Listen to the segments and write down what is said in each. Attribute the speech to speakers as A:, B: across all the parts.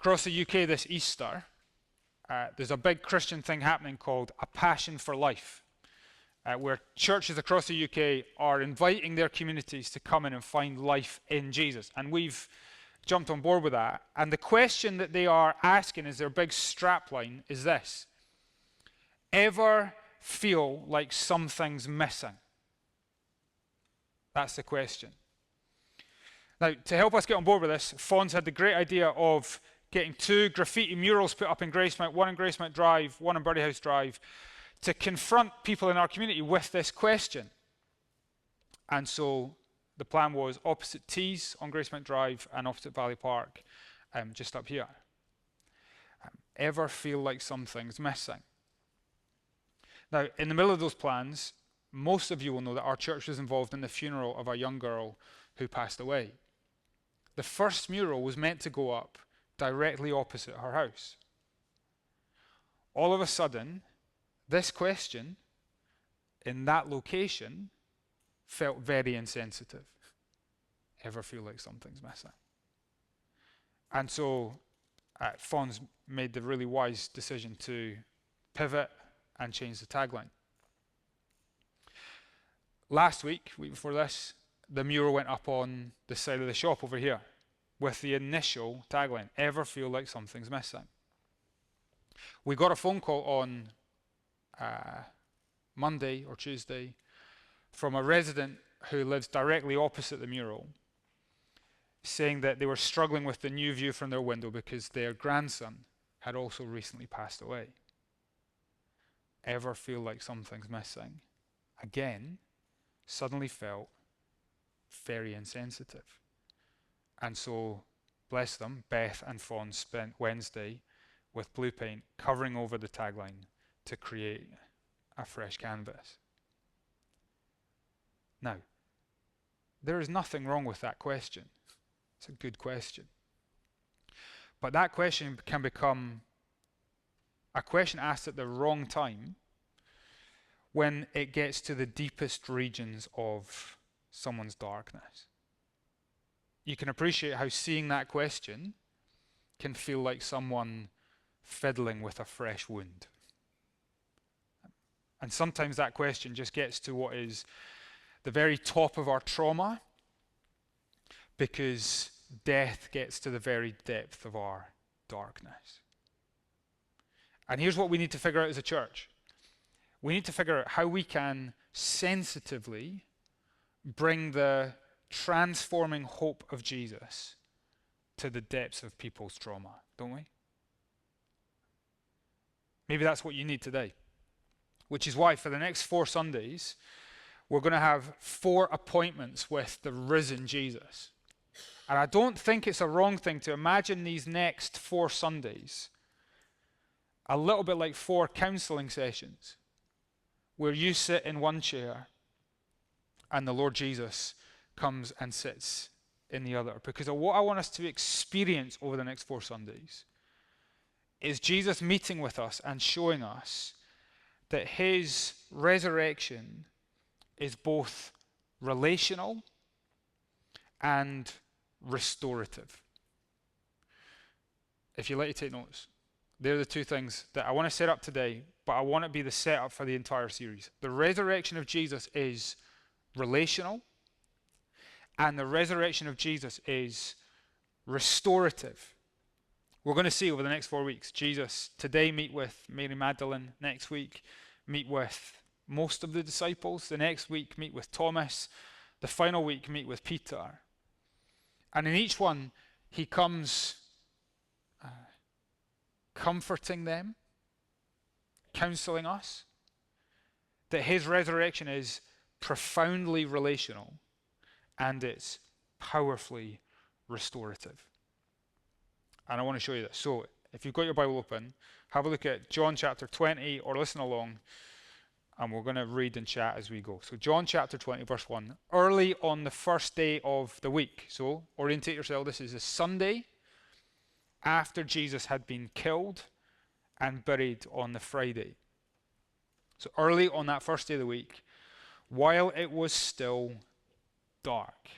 A: Across the UK this Easter, there's a big Christian thing happening called A Passion for Life, where churches across the UK are inviting their communities to come in and find life in Jesus. And we've jumped on board with that. And the question that they are asking as their big strapline is this: ever feel like something's missing? That's the question. Now, to help us get on board with this, Fons had the great idea of getting 2 graffiti murals put up in Gracemount, one in Gracemount Drive, one in Birdie House Drive, to confront people in our community with this question. And so the plan was opposite Tees on Gracemount Drive and opposite Valley Park, just up here. Ever feel like something's missing? Now, in the middle of those plans, most of you will know that our church was involved in the funeral of a young girl who passed away. The first mural was meant to go up directly opposite her house. All of a sudden, this question in that location felt very insensitive. Ever feel like something's missing? And so Fons made the really wise decision to pivot and change the tagline. Last week before this, the mural went up on the side of the shop over here with the initial tagline, ever feel like something's missing? We got a phone call on Monday or Tuesday from a resident who lives directly opposite the mural, saying that they were struggling with the new view from their window because their grandson had also recently passed away. Ever feel like something's missing? Again, suddenly felt very insensitive. And so, bless them, Beth and Fons spent Wednesday with blue paint covering over the tagline to create a fresh canvas. Now, there is nothing wrong with that question. It's a good question. But that question can become a question asked at the wrong time when it gets to the deepest regions of someone's darkness. You can appreciate how seeing that question can feel like someone fiddling with a fresh wound. And sometimes that question just gets to what is the very top of our trauma, because death gets to the very depth of our darkness. And here's what we need to figure out as a church. We need to figure out how we can sensitively bring the transforming hope of Jesus to the depths of people's trauma, don't we? Maybe that's what you need today. Which is why for the next 4 Sundays, we're going to have 4 appointments with the risen Jesus. And I don't think it's a wrong thing to imagine these next 4 Sundays a little bit like 4 counseling sessions where you sit in one chair and the Lord Jesus comes and sits in the other. Because what I want us to experience over the next 4 Sundays is Jesus meeting with us and showing us that his resurrection is both relational and restorative. If you like to take notes, they're the 2 things that I want to set up today, but I want it to be the setup for the entire series. The resurrection of Jesus is relational, and the resurrection of Jesus is restorative. We're going to see over the next 4 weeks, Jesus today meet with Mary Magdalene, next week meet with most of the disciples, the next week meet with Thomas, the final week meet with Peter. And in each one, he comes comforting them, counseling us, that his resurrection is profoundly relational and it's powerfully restorative. And I want to show you this. So if you've got your Bible open, have a look at John chapter 20 or listen along, and we're going to read and chat as we go. So John chapter 20 verse 1, early on the first day of the week. So orientate yourself, this is a Sunday after Jesus had been killed and buried on the Friday. So early on that first day of the week, while it was still dark.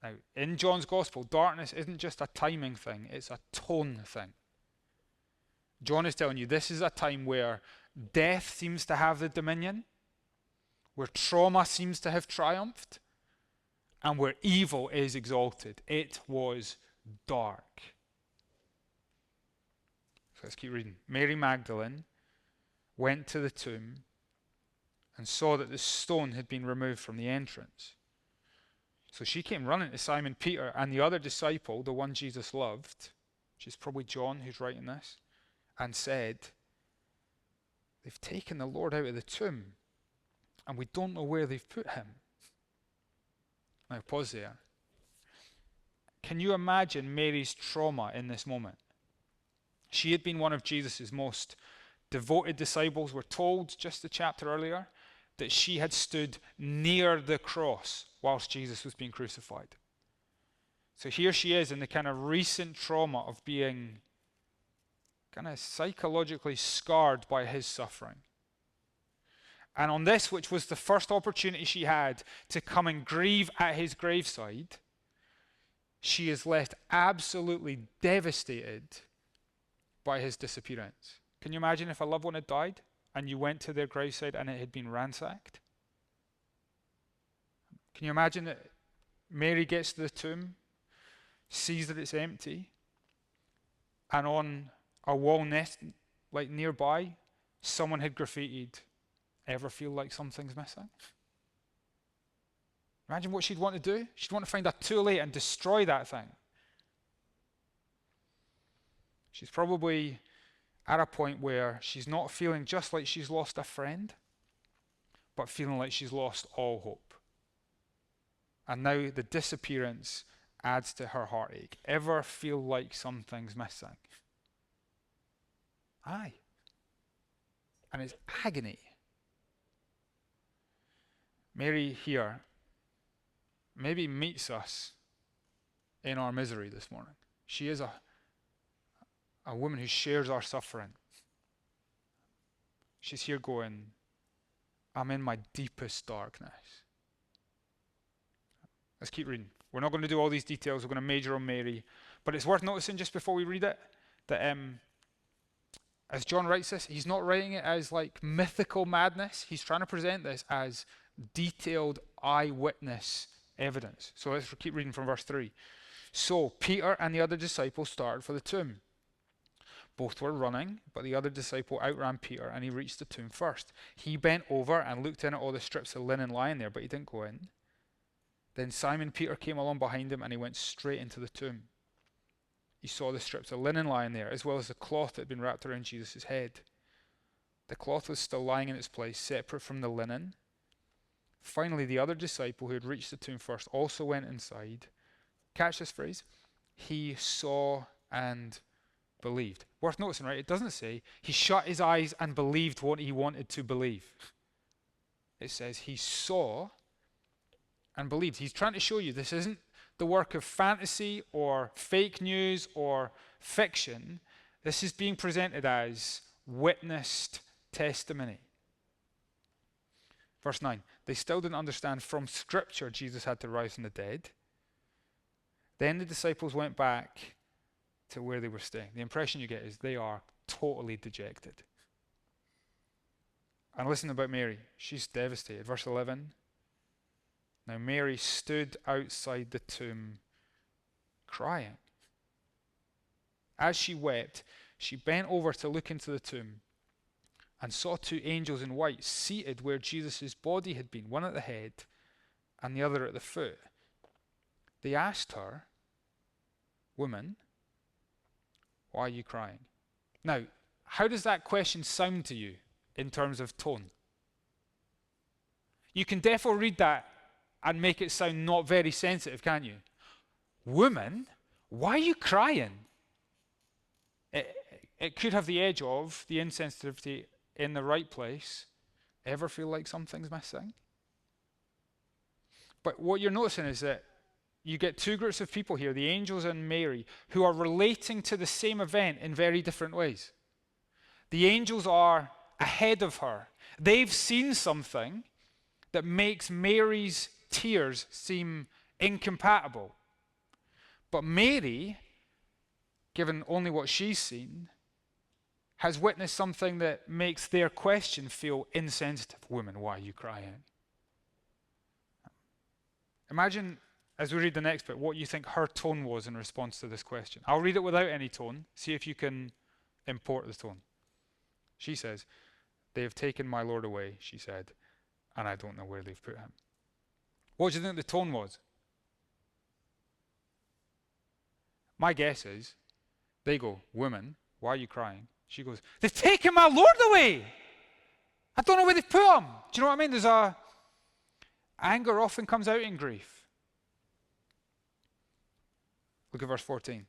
A: Now, in John's Gospel, darkness isn't just a timing thing, it's a tone thing. John is telling you this is a time where death seems to have the dominion, where trauma seems to have triumphed, and where evil is exalted. It was dark. So let's keep reading. Mary Magdalene went to the tomb and saw that the stone had been removed from the entrance. So she came running to Simon Peter and the other disciple, the one Jesus loved, which is probably John who's writing this, and said, "They've taken the Lord out of the tomb, and we don't know where they've put him." Now pause there. Can you imagine Mary's trauma in this moment? She had been one of Jesus' most devoted disciples. We're told just a chapter earlier that she had stood near the cross whilst Jesus was being crucified. So here she is in the kind of recent trauma of being kind of psychologically scarred by his suffering. And on this, which was the first opportunity she had to come and grieve at his graveside, she is left absolutely devastated by his disappearance. Can you imagine if a loved one had died and you went to their graveside and it had been ransacked? Can you imagine that Mary gets to the tomb, sees that it's empty, and on a wall nearby, someone had graffitied, "Ever feel like something's missing?" Imagine what she'd want to do. She'd want to find a tool and destroy that thing. She's probably at a point where she's not feeling just like she's lost a friend, but feeling like she's lost all hope. And now the disappearance adds to her heartache. Ever feel like something's missing? Aye. And it's agony. Mary here maybe meets us in our misery this morning. She is a woman who shares our suffering. She's here going, "I'm in my deepest darkness." Let's keep reading. We're not going to do all these details. We're going to major on Mary. But it's worth noticing just before we read it that as John writes this, he's not writing it as like mythical madness. He's trying to present this as detailed eyewitness evidence. So let's keep reading from verse 3. So Peter and the other disciple started for the tomb. Both were running, but the other disciple outran Peter and he reached the tomb first. He bent over and looked in at all the strips of linen lying there, but he didn't go in. Then Simon Peter came along behind him and he went straight into the tomb. He saw the strips of linen lying there, as well as the cloth that had been wrapped around Jesus' head. The cloth was still lying in its place, separate from the linen. Finally, the other disciple who had reached the tomb first also went inside. Catch this phrase. He saw and believed. Worth noticing, right? It doesn't say he shut his eyes and believed what he wanted to believe. It says he saw and believed. He's trying to show you this isn't the work of fantasy or fake news or fiction. This is being presented as witnessed testimony. Verse 9, they still didn't understand from Scripture Jesus had to rise from the dead. Then the disciples went back to where they were staying. The impression you get is they are totally dejected. And listen about Mary. She's devastated. Verse 11, now Mary stood outside the tomb crying. As she wept, she bent over to look into the tomb and saw two angels in white seated where Jesus' body had been, one at the head and the other at the foot. They asked her, "Woman, why are you crying?" Now, how does that question sound to you in terms of tone? You can definitely read that and make it sound not very sensitive, can't you? Woman, why are you crying? It could have the edge of the insensitivity in the right place. Ever feel like something's missing? But what you're noticing is that you get two groups of people here, the angels and Mary, who are relating to the same event in very different ways. The angels are ahead of her. They've seen something that makes Mary's tears seem incompatible. But Mary, given only what she's seen, has witnessed something that makes their question feel insensitive. Woman, why are you crying? Imagine, as we read the next bit, what you think her tone was in response to this question. I'll read it without any tone. See if you can import the tone. She says, "They have taken my Lord away," she said, "and I don't know where they've put him." What do you think the tone was? My guess is, they go, "Woman, why are you crying?" She goes, "They've taken my Lord away. I don't know where they've put him." Do you know what I mean? Anger often comes out in grief. Look at verse 14.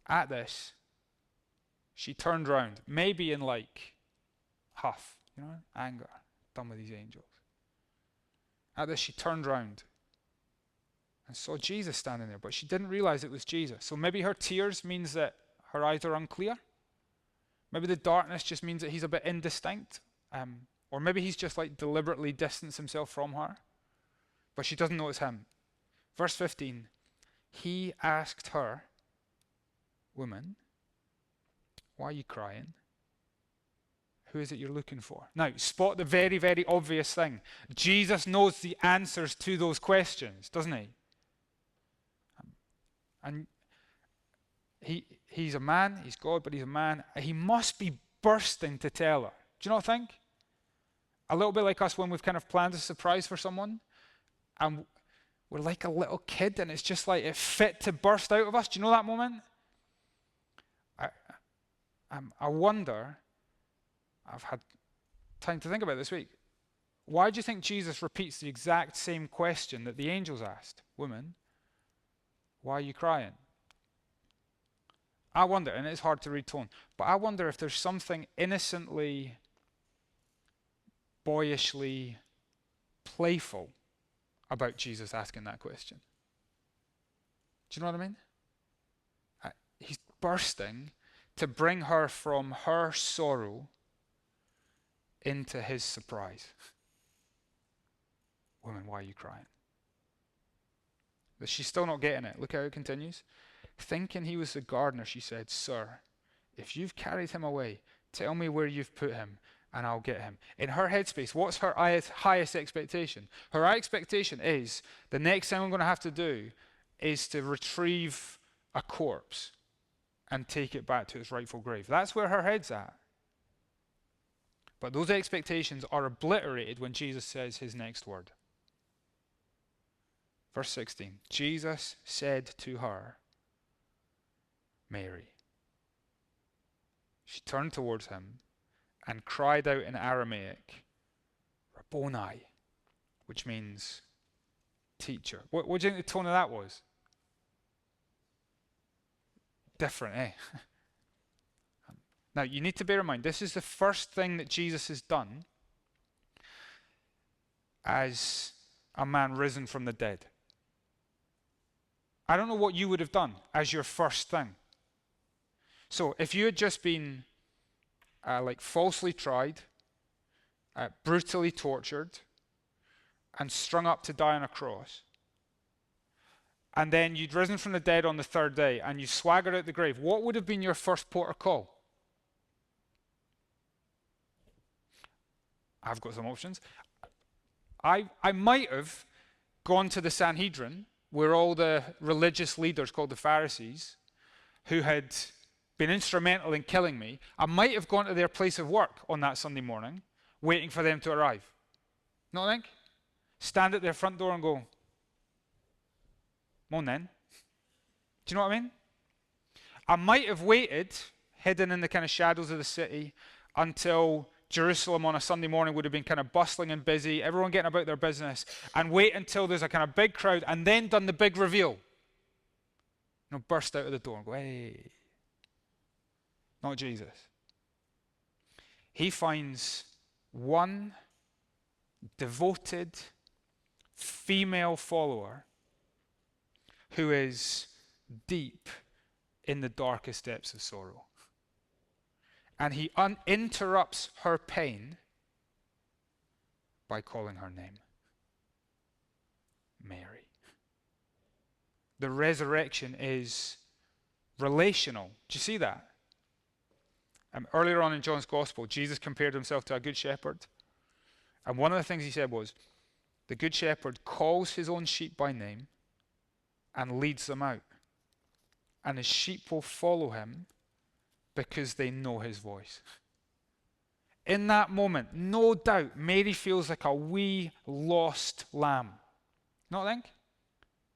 A: At this, she turned round, maybe in huff, anger, done with these angels. At this, she turned round and saw Jesus standing there, but she didn't realize it was Jesus. So maybe her tears means that her eyes are unclear. Maybe the darkness just means that he's a bit indistinct. Or maybe he's just deliberately distanced himself from her. But she doesn't know it's him. Verse 15, he asked her, "Woman, why are you crying? Who is it you're looking for?" Now, spot the very, very obvious thing. Jesus knows the answers to those questions, doesn't he? And he's a man, he's God, but he's a man. He must be bursting to tell her. Do you not think? A little bit like us when we've kind of planned a surprise for someone, and we're like a little kid, and it's just it fit to burst out of us. Do you know that moment? I wonder, I've had time to think about it this week, why do you think Jesus repeats the exact same question that the angels asked? "Woman, why are you crying?" I wonder, and it's hard to read tone, but I wonder if there's something innocently, boyishly playful about Jesus asking that question. Do you know what I mean? He's bursting to bring her from her sorrow into his surprise. "Woman, why are you crying?" But she's still not getting it. Look how it continues. Thinking he was the gardener, she said, "Sir, if you've carried him away, tell me where you've put him, and I'll get him." In her headspace, what's her highest expectation? Her expectation is, the next thing I'm going to have to do is to retrieve a corpse and take it back to its rightful grave. That's where her head's at. But those expectations are obliterated when Jesus says his next word. Verse 16, Jesus said to her, "Mary." She turned towards him and cried out in Aramaic, "Rabboni," which means teacher. What do you think the tone of that was? Different, eh? Now, you need to bear in mind, this is the first thing that Jesus has done as a man risen from the dead. I don't know what you would have done as your first thing. So if you had just been falsely tried, brutally tortured, and strung up to die on a cross, and then you'd risen from the dead on the third day, and you swaggered out the grave, what would have been your first port of call? I've got some options. I might have gone to the Sanhedrin, where all the religious leaders called the Pharisees, who had been instrumental in killing me, I might have gone to their place of work on that Sunday morning, waiting for them to arrive. Not think? Stand at their front door and go, "Come on then." Do you know what I mean? I might have waited, hidden in the kind of shadows of the city, until Jerusalem on a Sunday morning would have been kind of bustling and busy, everyone getting about their business, and wait until there's a kind of big crowd, and then done the big reveal. Burst out of the door and go, "Hey." Not Jesus. He finds one devoted female follower who is deep in the darkest depths of sorrow. And he interrupts her pain by calling her name. Mary. The resurrection is relational. Do you see that? Earlier on in John's Gospel, Jesus compared himself to a good shepherd. And one of the things he said was, the good shepherd calls his own sheep by name and leads them out. And his sheep will follow him because they know his voice. In that moment, no doubt, Mary feels like a wee lost lamb. Not think?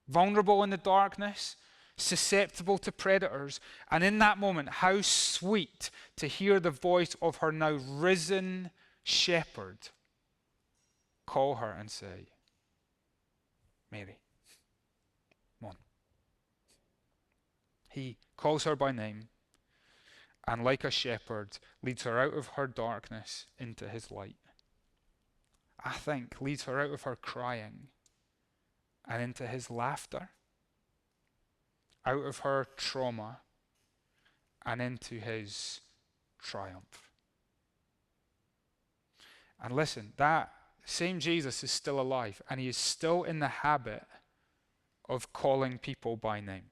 A: Vulnerable in the darkness, susceptible to predators. And in that moment, how sweet to hear the voice of her now risen shepherd call her and say, Mary, come on. He calls her by name and like a shepherd leads her out of her darkness into his light. I think leads her out of her crying and into his laughter, out of her trauma and into his triumph. And listen, that same Jesus is still alive, and he is still in the habit of calling people by name.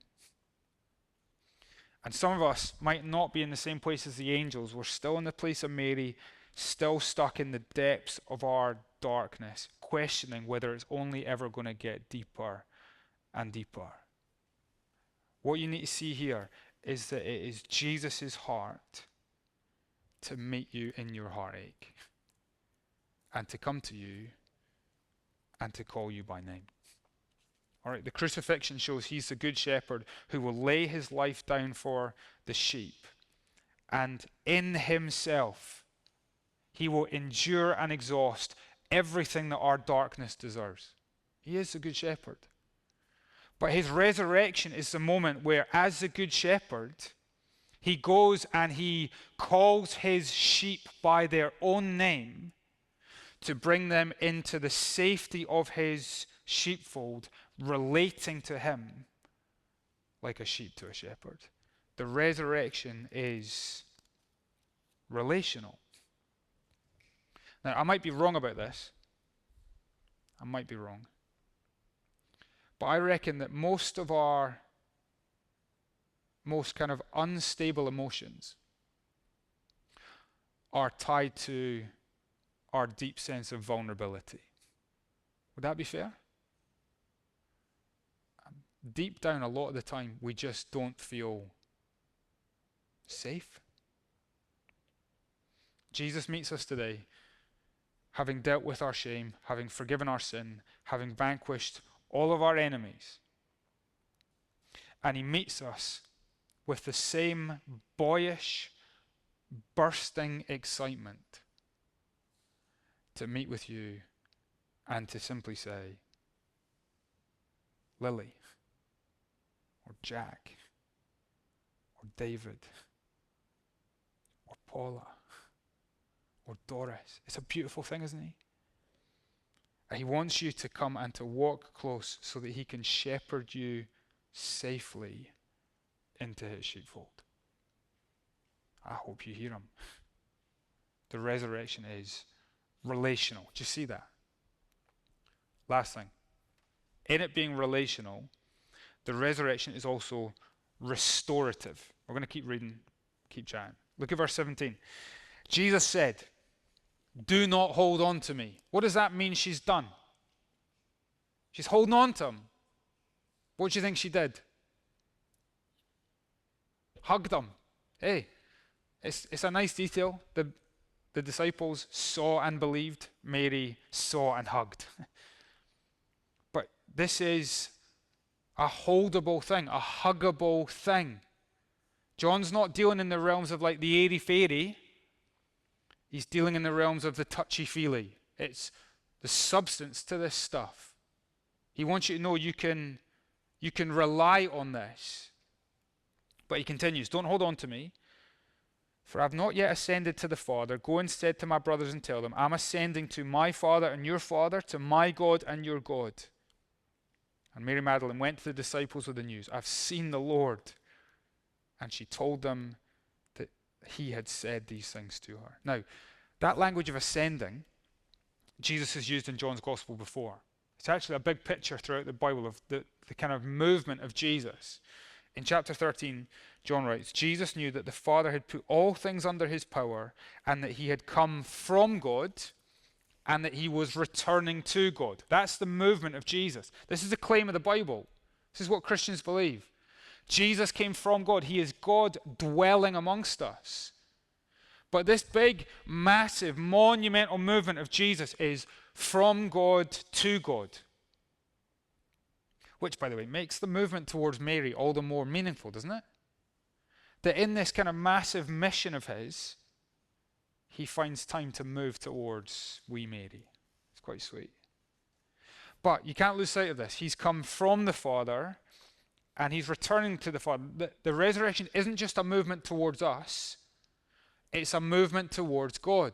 A: And some of us might not be in the same place as the angels. We're still in the place of Mary, still stuck in the depths of our darkness, questioning whether it's only ever going to get deeper and deeper. What you need to see here is that it is Jesus' heart to meet you in your heartache and to come to you and to call you by name. All right, the crucifixion shows he's the good shepherd who will lay his life down for the sheep. And in himself, he will endure and exhaust everything that our darkness deserves. He is the good shepherd. But his resurrection is the moment where, as the good shepherd, he goes and he calls his sheep by their own name to bring them into the safety of his sheepfold, relating to him like a sheep to a shepherd. The resurrection is relational. Now, I might be wrong about this. I might be wrong. But I reckon that most of our most kind of unstable emotions are tied to our deep sense of vulnerability. Would that be fair? Deep down, a lot of the time, we just don't feel safe. Jesus meets us today, having dealt with our shame, having forgiven our sin, having vanquished all of our enemies. And he meets us with the same boyish, bursting excitement to meet with you and to simply say, Lily, or Jack, or David, or Paula, or Doris. It's a beautiful thing, isn't he? And he wants you to come and to walk close so that he can shepherd you safely into his sheepfold. I hope you hear him. The resurrection is relational. Do you see that? Last thing. In it being relational, the resurrection is also restorative. We're going to keep reading, keep chatting. Look at verse 17. Jesus said, do not hold on to me. What does that mean she's done? She's holding on to him. What do you think she did? Hugged him. Hey, it's a nice detail. The disciples saw and believed. Mary saw and hugged. But this is a holdable thing, a huggable thing. John's not dealing in the realms of like the airy-fairy. He's dealing in the realms of the touchy-feely. It's the substance to this stuff. He wants you to know you can rely on this. But he continues, don't hold on to me, for I've not yet ascended to the Father. Go instead to my brothers and tell them, I'm ascending to my Father and your Father, to my God and your God. And Mary Magdalene went to the disciples with the news, I've seen the Lord. And she told them that he had said these things to her. Now, that language of ascending, Jesus has used in John's Gospel before. It's actually a big picture throughout the Bible of the kind of movement of Jesus. In chapter 13, John writes, Jesus knew that the Father had put all things under his power and that he had come from God and that he was returning to God. That's the movement of Jesus. This is the claim of the Bible. This is what Christians believe. Jesus came from God. He is God dwelling amongst us. But this big, massive, monumental movement of Jesus is from God to God. Which, by the way, makes the movement towards Mary all the more meaningful, doesn't it? That in this kind of massive mission of his, he finds time to move towards wee Mary. It's quite sweet. But you can't lose sight of this. He's come from the Father and he's returning to the Father. The resurrection isn't just a movement towards us. It's a movement towards God.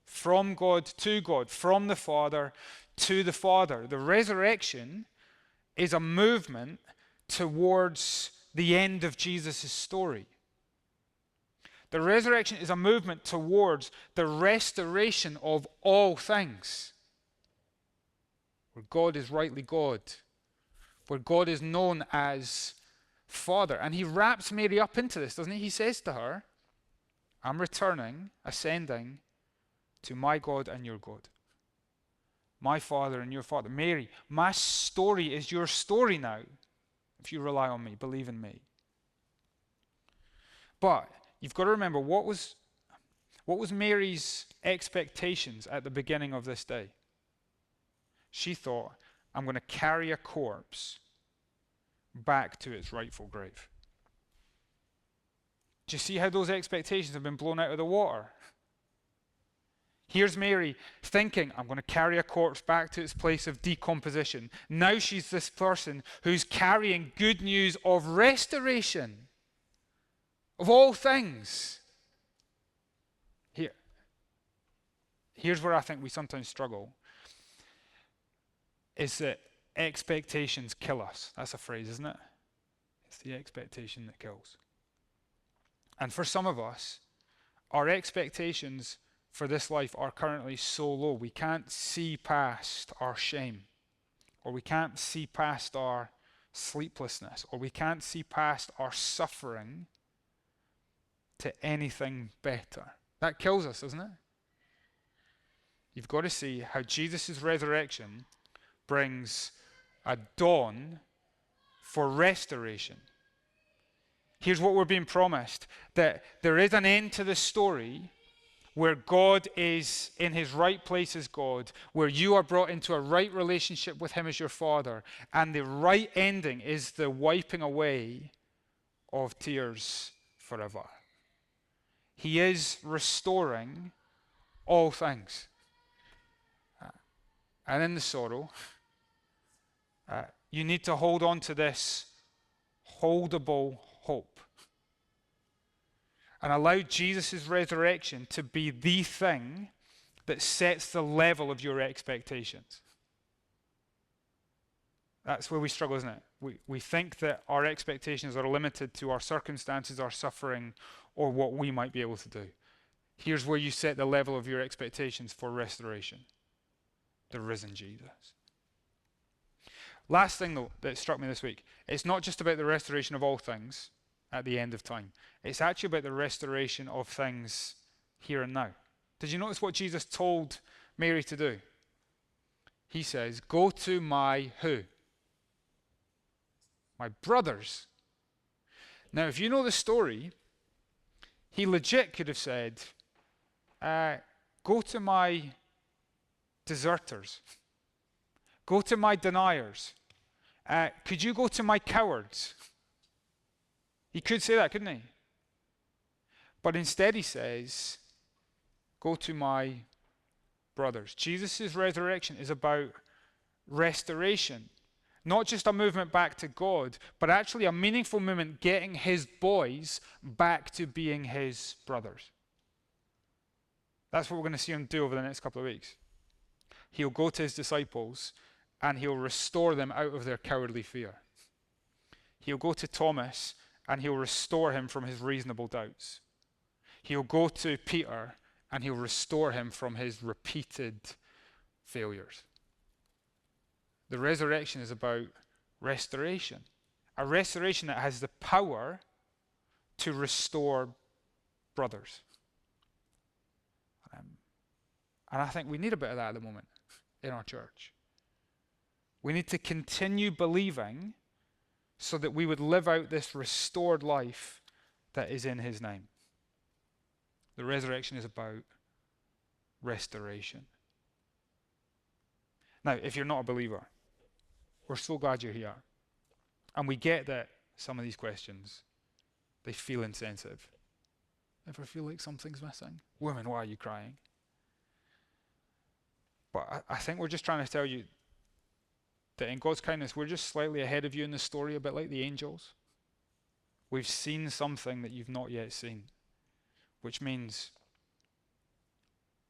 A: From God to God. From the Father to the Father. The resurrection is a movement towards the end of Jesus' story. The resurrection is a movement towards the restoration of all things. Where God is rightly God. Where God is known as Father. And he wraps Mary up into this, doesn't he? He says to her, I'm returning, ascending to my God and your God. My Father and your Father. Mary, my story is your story now. If you rely on me, believe in me. But you've got to remember, what was Mary's expectations at the beginning of this day? She thought, I'm going to carry a corpse back to its rightful grave. Do you see how those expectations have been blown out of the water? Here's Mary thinking, I'm going to carry a corpse back to its place of decomposition. Now she's this person who's carrying good news of restoration of all things. Here's where I think we sometimes struggle, is that expectations kill us. That's a phrase, isn't it? It's the expectation that kills. And for some of us, our expectations for this life are currently so low, we can't see past our shame, or we can't see past our sleeplessness, or we can't see past our suffering to anything better. That kills us, doesn't it? You've got to see how Jesus' resurrection brings a dawn for restoration. Here's what we're being promised, that there is an end to the story where God is in his right place as God, where you are brought into a right relationship with him as your Father, and the right ending is the wiping away of tears forever. He is restoring all things. And in the sorrow, you need to hold on to this holdable hope. And allow Jesus' resurrection to be the thing that sets the level of your expectations. That's where we struggle, isn't it? We think that our expectations are limited to our circumstances, our suffering, or what we might be able to do. Here's where you set the level of your expectations for restoration. The risen Jesus. Last thing, though, that struck me this week, it's not just about the restoration of all things at the end of time. It's actually about the restoration of things here and now. Did you notice what Jesus told Mary to do? He says, go to my who? My brothers. Now, if you know the story, he legit could have said, go to my deserters. Go to my deniers. Could you go to my cowards? He could say that, couldn't he? But instead he says, go to my brothers. Jesus' resurrection is about restoration. Not just a movement back to God, but actually a meaningful movement getting his boys back to being his brothers. That's what we're going to see him do over the next couple of weeks. He'll go to his disciples and he'll restore them out of their cowardly fear. He'll go to Thomas and he'll restore him from his reasonable doubts. He'll go to Peter and he'll restore him from his repeated failures. The resurrection is about restoration. A restoration that has the power to restore brothers. And I think we need a bit of that at the moment in our church. We need to continue believing so that we would live out this restored life that is in his name. The resurrection is about restoration. Now, if you're not a believer, we're so glad you're here. And we get that some of these questions, they feel insensitive. Ever feel like something's missing? Woman, why are you crying? But I think we're just trying to tell you that in God's kindness, we're just slightly ahead of you in the story, a bit like the angels. We've seen something that you've not yet seen, which means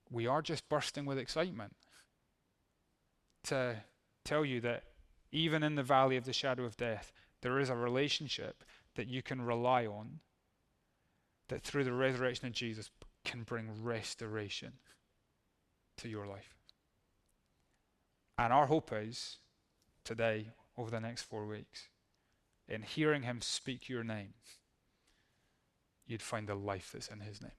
A: we are just bursting with excitement to tell you that even in the valley of the shadow of death, there is a relationship that you can rely on that through the resurrection of Jesus can bring restoration to your life. And our hope is today, over the next 4 weeks, in hearing him speak your name, you'd find the life that's in his name.